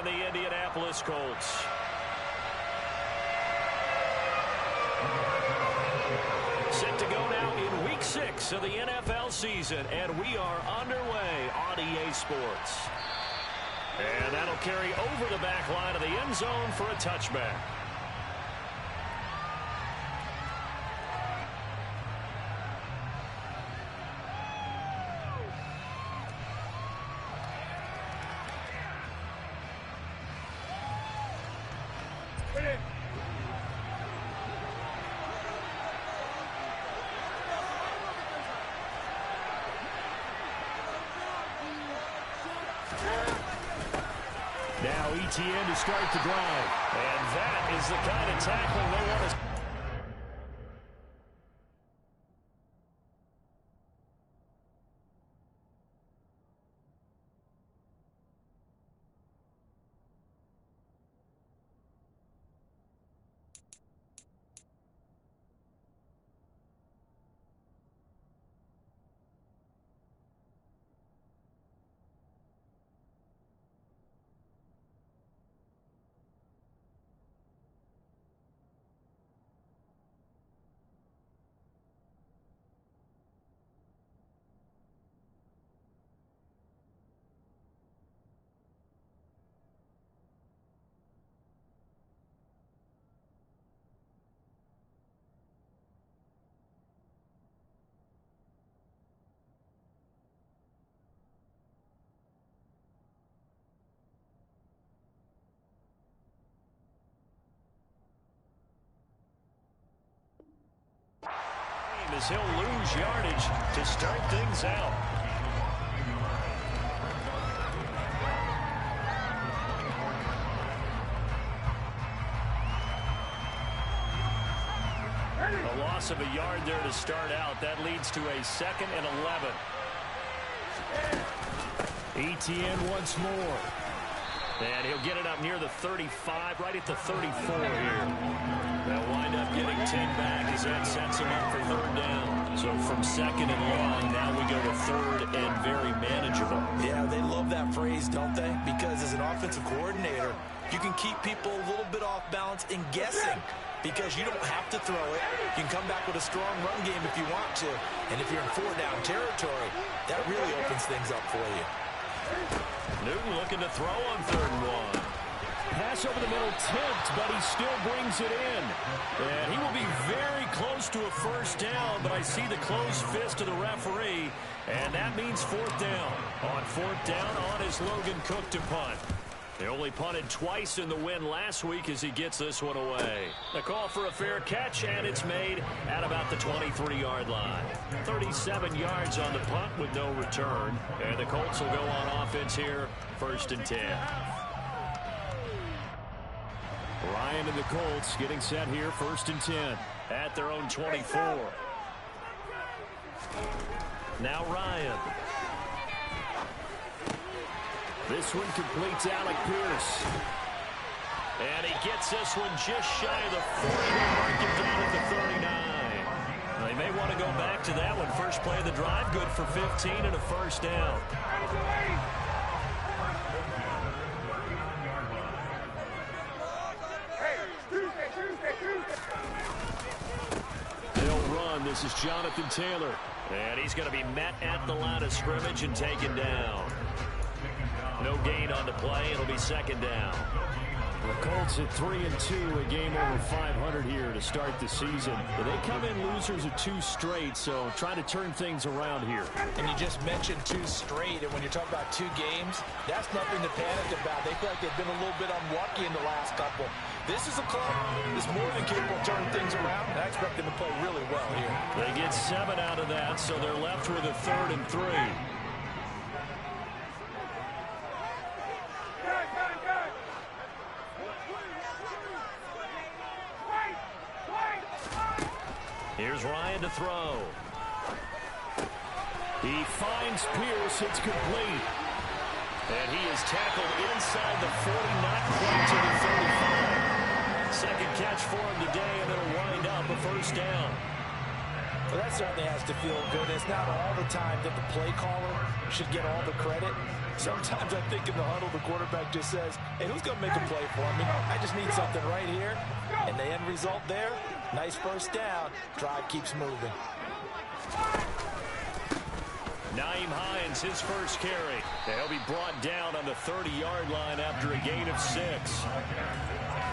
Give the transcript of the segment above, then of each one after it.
the Indianapolis Colts. Set to go now in Week 6 of the NFL season, and we are underway on EA Sports. And that'll carry over the back line of the end zone for a touchback. Now ETN to start the drive. And that is the kind of tackling they want to... as he'll lose yardage to start things out. A loss of a yard there to start out. That leads to a 2nd and 11. ETN once more. And he'll get it up near the 35, right at the 34 here. They'll wind up getting 10 back as that sets him up for 3rd down. So from 2nd and long, now we go to 3rd and very manageable. Yeah, they love that phrase, don't they? Because as an offensive coordinator, you can keep people a little bit off balance and guessing. Because you don't have to throw it. You can come back with a strong run game if you want to. And if you're in 4-down territory, that really opens things up for you. Newton looking to throw on 3rd and 1. Pass over the middle tipped, but he still brings it in. And he will be very close to a 1st down, but I see the closed fist of the referee, and that means 4th down. On 4th down, on is Logan Cook to punt. They only punted twice in the win last week as he gets this one away. A call for a fair catch, and it's made at about the 23-yard line. 37 yards on the punt with no return. And the Colts will go on offense here, 1st and 10. Ryan and the Colts getting set here, 1st and 10 at their own 24. Now Ryan. This one completes Alec Pierce. And he gets this one just shy of the 40. They mark him down at the 39. They may want to go back to that one. First play of the drive, good for 15 and a 1st down. They'll run. This is Jonathan Taylor. And he's going to be met at the line of scrimmage and taken down. No gain on the play. It'll be 2nd down. The Colts at 3-2, a game over 500 here to start the season. They come in losers of 2 straight, so trying to turn things around here. And you just mentioned 2 straight, and when you're talking about 2 games, that's nothing to panic about. They feel like they've been a little bit unlucky in the last couple. This is a club that's more than capable of turning things around, and I expect them to play really well here. They get 7 out of that, so they're left with a 3rd and 3. Here's Ryan to throw. He finds Pierce. It's complete. And he is tackled inside the 40, not quite to the 35. Second catch for him today, and it'll wind up a 1st down. Well, that certainly has to feel good. It's not all the time that the play caller should get all the credit. Sometimes I think in the huddle, the quarterback just says, hey, who's going to make a play for me? I just need something right here. And the end result there, nice first down. Drive keeps moving. Nyheim Hines, his first carry. He'll be brought down on the 30-yard line after a gain of 6.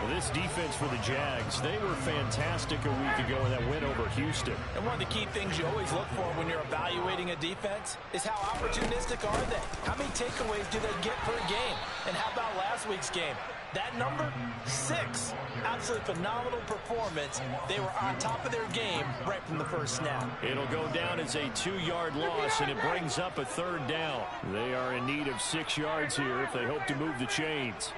Well, this defense for the Jags, they were fantastic a week ago in that win over Houston. And one of the key things you always look for when you're evaluating a defense is how opportunistic are they? How many takeaways do they get per game? And how about last week's game? That number, 6. Absolutely phenomenal performance. They were on top of their game right from the first snap. It'll go down as a 2-yard loss, and it brings up a 3rd down. They are in need of 6 yards here if they hope to move the chains.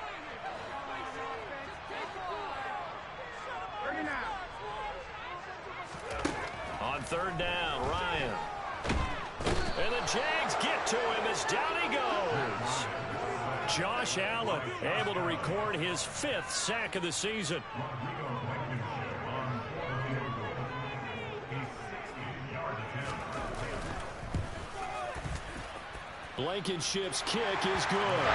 On 3rd down, Ryan. And the Jags get to him as down he goes. Josh Allen able to record his 5th sack of the season. Blankenship's kick is good.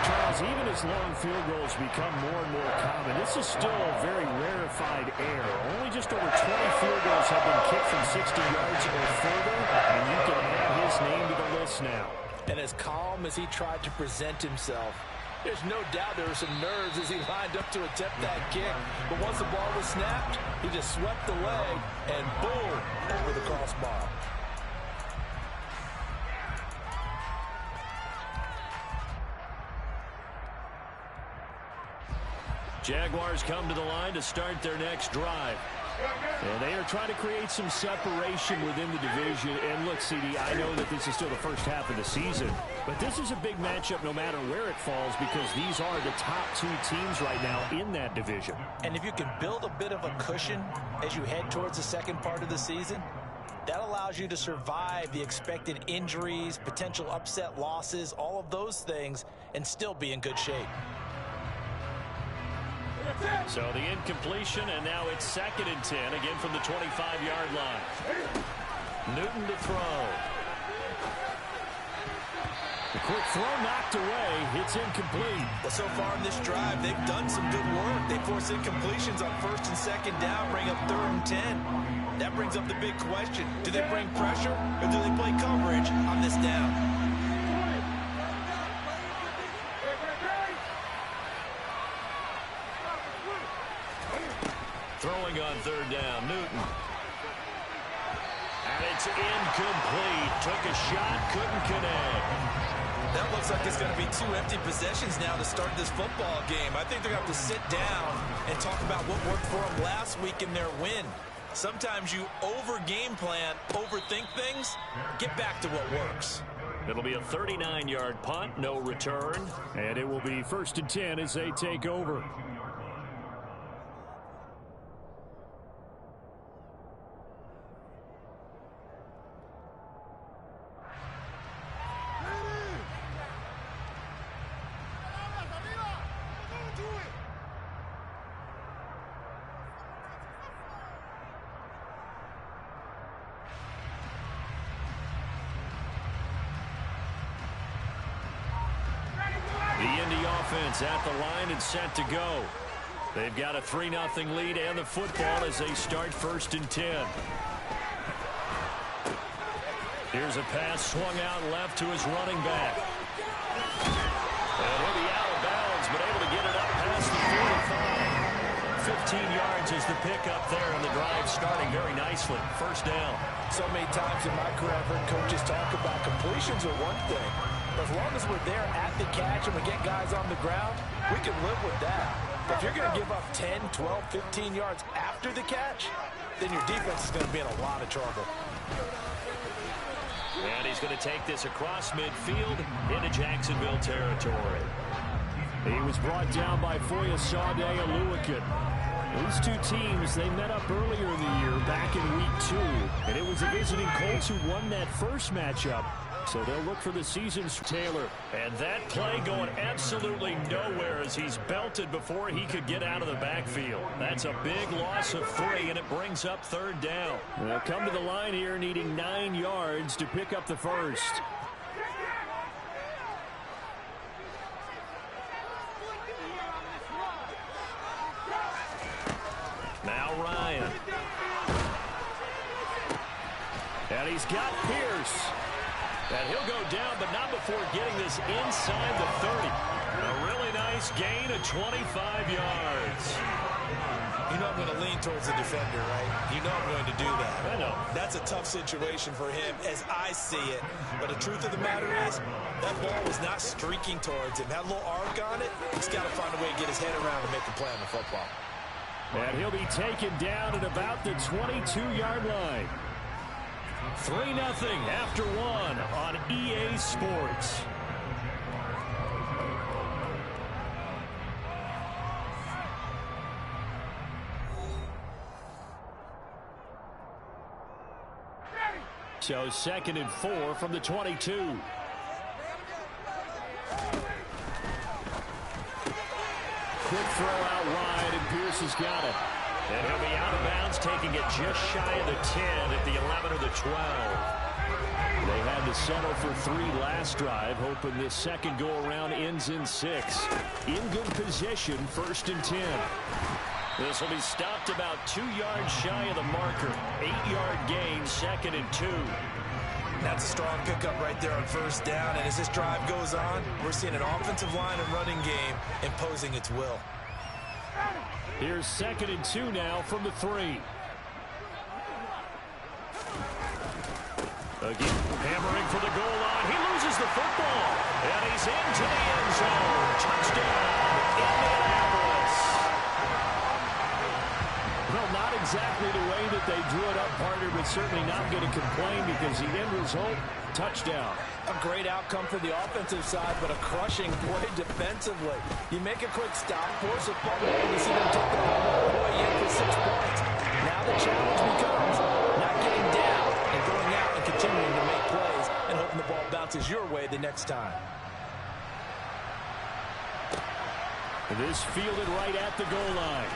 Charles, even as long field goals become more and more common, this is still a very rarefied air. Only just over 20 field goals have been kicked from 60 yards or further, and you can add his name to the list now. And as calm as he tried to present himself, there's no doubt there were some nerves as he lined up to attempt that kick. But once the ball was snapped, he just swept the leg and boom, over the crossbar. Jaguars come to the line to start their next drive. And they are trying to create some separation within the division. And look, CD, I know that this is still the first half of the season, but this is a big matchup no matter where it falls because these are the top 2 teams right now in that division. And if you can build a bit of a cushion as you head towards the second part of the season, that allows you to survive the expected injuries, potential upset losses, all of those things, and still be in good shape. So the incompletion, and now it's 2nd and 10, again from the 25-yard line. Newton to throw. The quick throw knocked away. It's incomplete. Well, so far in this drive, they've done some good work. They force incompletions on 1st and 2nd down, bring up 3rd and 10. That brings up the big question. Do they bring pressure, or do they play coverage on this down? Throwing on 3rd down, Newton. And it's incomplete. Took a shot, couldn't connect. That looks like it's going to be 2 empty possessions now to start this football game. I think they're going to have to sit down and talk about what worked for them last week in their win. Sometimes you over-game plan, overthink things. Get back to what works. It'll be a 39-yard punt, no return. And it will be 1st and 10 as they take over. At the line and set to go. They've got a 3-0 lead and the football as they start 1st and 10. Here's a pass swung out left to his running back. And he'll be out of bounds, but able to get it up past the 45. 15 yards is the pickup there, and the drive starting very nicely. 1st down. So many times in my career I've heard coaches talk about completions are one thing. But as long as we're there at the catch and we get guys on the ground, we can live with that. But if you're going to give up 10, 12, 15 yards after the catch, then your defense is going to be in a lot of trouble. And he's going to take this across midfield into Jacksonville territory. He was brought down by Foyesade Oluwakan. These 2 teams, they met up earlier in the year back in week 2. And it was the visiting Colts who won that first matchup. So they'll look for the season's Taylor. And that play going absolutely nowhere as he's belted before he could get out of the backfield. That's a big loss of 3, and it brings up 3rd down. They'll come to the line here needing 9 yards to pick up the first. And he's got Pierce. And he'll go down, but not before getting this inside the 30. A really nice gain of 25 yards. You know I'm going to lean towards the defender, right? You know I'm going to do that. I know. That's a tough situation for him as I see it. But the truth of the matter is, that ball was not streaking towards him. Had a little arc on it. He's got to find a way to get his head around and make a play on the football. And he'll be taken down at about the 22-yard line. 3-0 after one on EA Sports. So 2nd and 4 from the 22. Quick throw out wide, and Pierce has got it. And he'll be out of bounds, taking it just shy of the 10 at the 11 or the 12. They had to settle for 3 last drive, hoping this second go-around ends in 6. In good position, 1st and 10. This will be stopped about 2 yards shy of the marker. 8-yard gain, 2nd and 2. That's a strong pickup right there on 1st down. And as this drive goes on, we're seeing an offensive line and running game imposing its will. Here's 2nd and 2 now from the 3. Again, hammering for the goal line. He loses the football. And he's into the end zone. Touchdown, Indianapolis. Well, not exactly the way that they drew it up, partner, but certainly not going to complain because the end result, touchdown. A great outcome for the offensive side, but a crushing play defensively. You make a quick stop, force a fumble, and you see them take the ball all the way in for 6 points. Now the challenge becomes not getting down and going out and continuing to make plays and hoping the ball bounces your way the next time. And this fielded right at the goal line.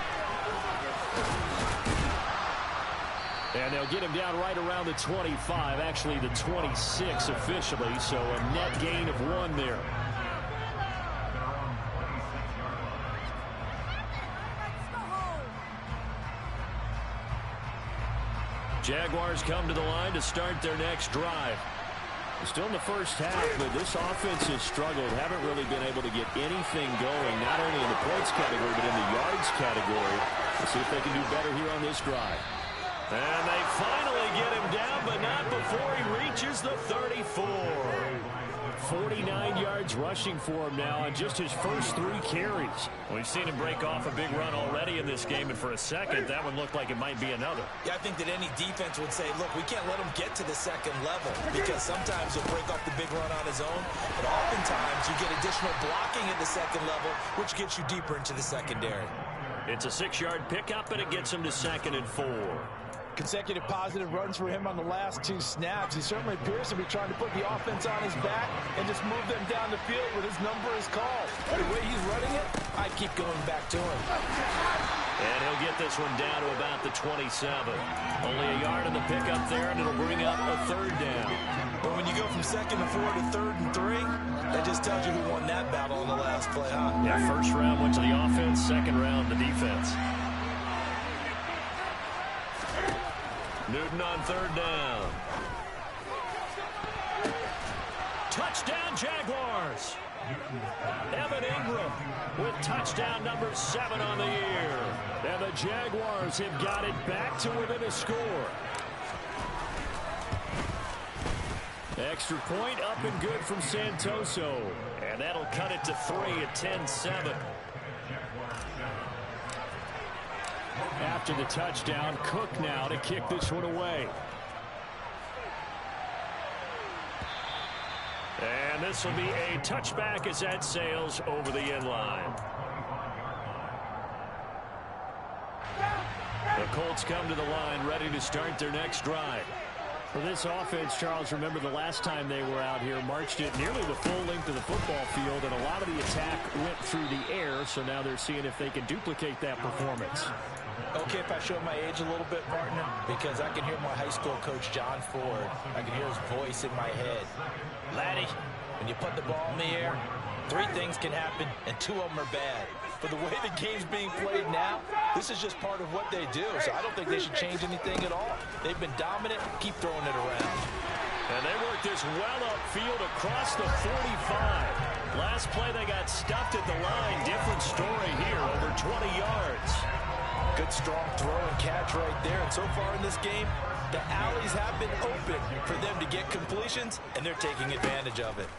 And they'll get him down right around the 25, actually the 26 officially, so a net gain of 1 there. Jaguars come to the line to start their next drive. Still in the first half, but this offense has struggled. Haven't really been able to get anything going, not only in the points category, but in the yards category. Let's see if they can do better here on this drive. And they finally get him down, but not before he reaches the 34. 49 yards rushing for him now on just his first 3 carries. We've seen him break off a big run already in this game, and for a second, that one looked like it might be another. Yeah, I think that any defense would say, look, we can't let him get to the 2nd level because sometimes he'll break off the big run on his own, but oftentimes you get additional blocking at the 2nd level, which gets you deeper into the secondary. It's a 6-yard pickup, and it gets him to 2nd and 4. Consecutive positive runs for him on the last 2 snaps. He certainly appears to be trying to put the offense on his back and just move them down the field when his number is called. The way he's running it, I keep going back to him. And he'll get this one down to about the 27. Only a yard in the pickup there, and it'll bring up a 3rd down. But when you go from 2nd and 4 to 3rd and 3, that just tells you who won that battle on the last play, huh? Yeah, 1st round went to the offense, 2nd round the defense. Newton on 3rd down. Touchdown, Jaguars. Evan Ingram with touchdown number 7 on the year. And the Jaguars have got it back to within a score. Extra point up and good from Santoso. And that'll cut it to 3 at 10-7. After the touchdown, Cook now to kick this one away. And this will be a touchback as that sails over the end line. The Colts come to the line ready to start their next drive. For this offense, Charles, remember the last time they were out here, marched it nearly the full length of the football field, and a lot of the attack went through the air, so now they're seeing if they can duplicate that performance. Okay, if I show my age a little bit, partner, because I can hear my high school coach, John Ford. I can hear his voice in my head. Laddie, when you put the ball in the air, Three things can happen, and two of them are bad. For the way the game's being played now, this is just part of what they do, so I don't think they should change anything at all. They've been dominant. Keep throwing it around. And they work this well upfield across the 45. Last play, they got stuffed at the line. Different story here, over 20 yards. Good, strong throw and catch right there. And so far in this game, the alleys have been open for them to get completions, and they're taking advantage of it.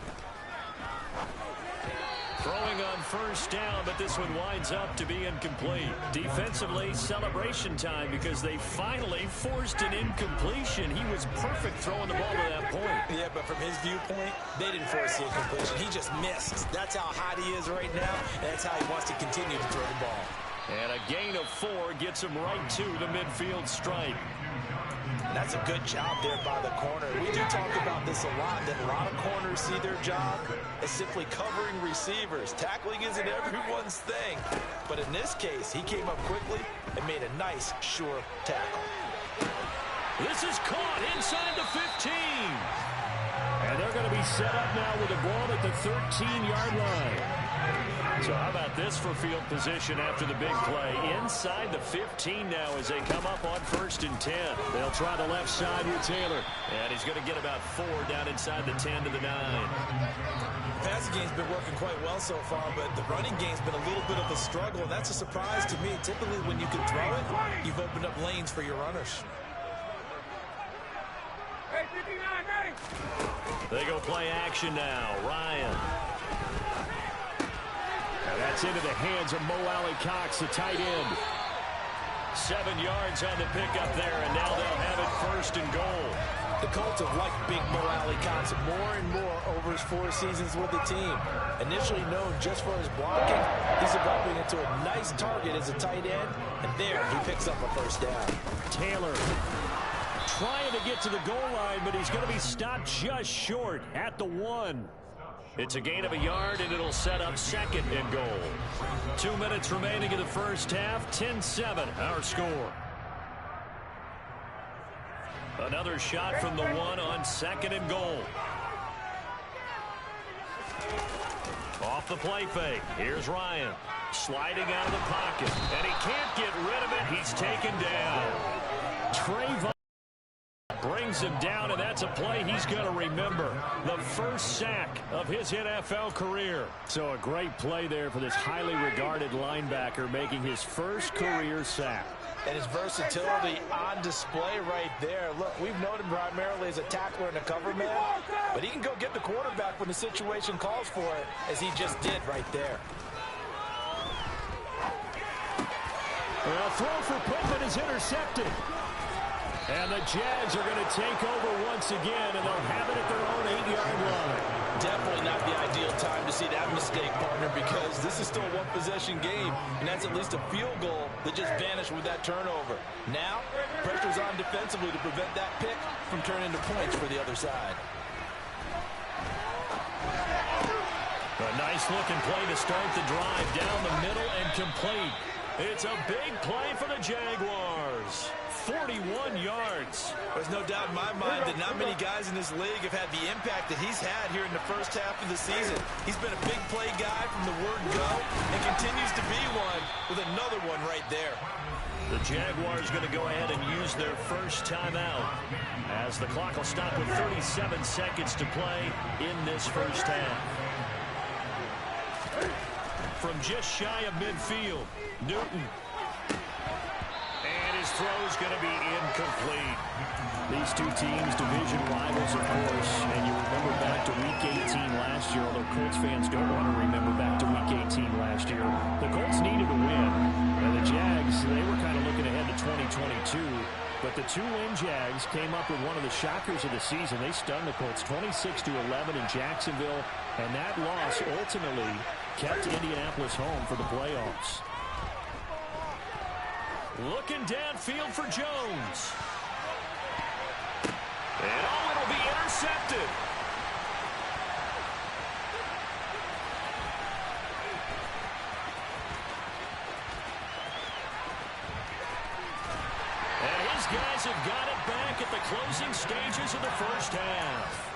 Throwing on first down, but this one winds up to be incomplete. Defensively, celebration time because they finally forced an incompletion. He was perfect throwing the ball to that point. Yeah, but from his viewpoint, they didn't force the incompletion. He just missed. That's how hot he is right now, and that's how he wants to continue to throw the ball. And a gain of 4 gets him right to the midfield stripe. And that's a good job there by the corner. We do talk about this a lot, that a lot of corners see their job as simply covering receivers. Tackling isn't everyone's thing. But in this case, he came up quickly and made a nice, sure tackle. This is caught inside the 15. And they're going to be set up now with a ball at the 13-yard line. So how about this for field position after the big play? Inside the 15 now as they come up on 1st and 10. They'll try the left side with Taylor. And he's going to get about 4 down inside the 10 to the 9. The passing game's been working quite well so far, but the running game's been a little bit of a struggle, and that's a surprise to me. Typically, when you can throw it, you've opened up lanes for your runners. They go play action now. Ryan. And that's into the hands of Mo Alley-Cox, the tight end. 7 yards on the pickup there, and now they'll have it 1st and goal. The Colts have liked big Mo Alley-Cox more and more over his 4 seasons with the team. Initially known just for his blocking, he's developing into a nice target as a tight end, and there he picks up a 1st down. Taylor trying to get to the goal line, but he's going to be stopped just short at the 1. It's a gain of a yard, and it'll set up 2nd and goal. 2 minutes remaining in the first half. 10-7, our score. Another shot from the 1 on 2nd and goal. Off the play fake. Here's Ryan. Sliding out of the pocket. And he can't get rid of it. He's taken down. Trayvon brings him down, and that's a play he's going to remember. The first sack of his NFL career. So a great play there for this highly regarded linebacker, making his first career sack. And his versatility on display right there. Look, we've known him primarily as a tackler and a cover man, but he can go get the quarterback when the situation calls for it, as he just did right there. Well, throw for Pittman is intercepted. And the Jags are going to take over once again, and they'll have it at their own 8-yard line. Definitely not the ideal time to see that mistake, partner, because this is still a one-possession game, and that's at least a field goal that just vanished with that turnover. Now, pressure's on defensively to prevent that pick from turning into points for the other side. A nice-looking play to start the drive down the middle and complete. It's a big play for the Jaguars. 41 yards. There's no doubt in my mind that not many guys in this league have had the impact that he's had here in the first half of the season. He's been a big play guy from the word go and continues to be one with another one right there. The Jaguars going to go ahead and use their first timeout as the clock will stop with 37 seconds to play in this first half. From just shy of midfield, Newton. And his throw's going to be incomplete. These two teams, division rivals, of course. And you remember back to Week 18 last year, although Colts fans don't want to remember back to Week 18 last year. The Colts needed a win. And the Jags, they were kind of looking ahead to 2022. But the two-win Jags came up with one of the shockers of the season. They stunned the Colts 26-11 in Jacksonville. And that loss ultimately kept Indianapolis home for the playoffs. Looking downfield for Jones. And it'll be intercepted. And his guys have got it back at the closing stages of the first half.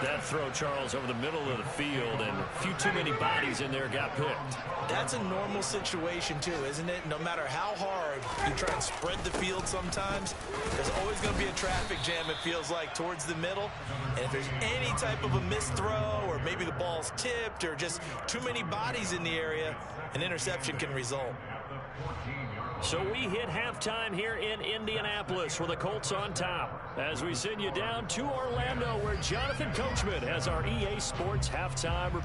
That throw, Charles, over the middle of the field, and a few too many bodies in there got picked. That's a normal situation, too, isn't it? No matter how hard you try and spread the field sometimes, there's always going to be a traffic jam, it feels like, towards the middle. And if there's any type of a missed throw, or maybe the ball's tipped, or just too many bodies in the area, an interception can result. So we hit halftime here in Indianapolis with the Colts on top, as we send you down to Orlando, where Jonathan Coachman has our EA Sports halftime report.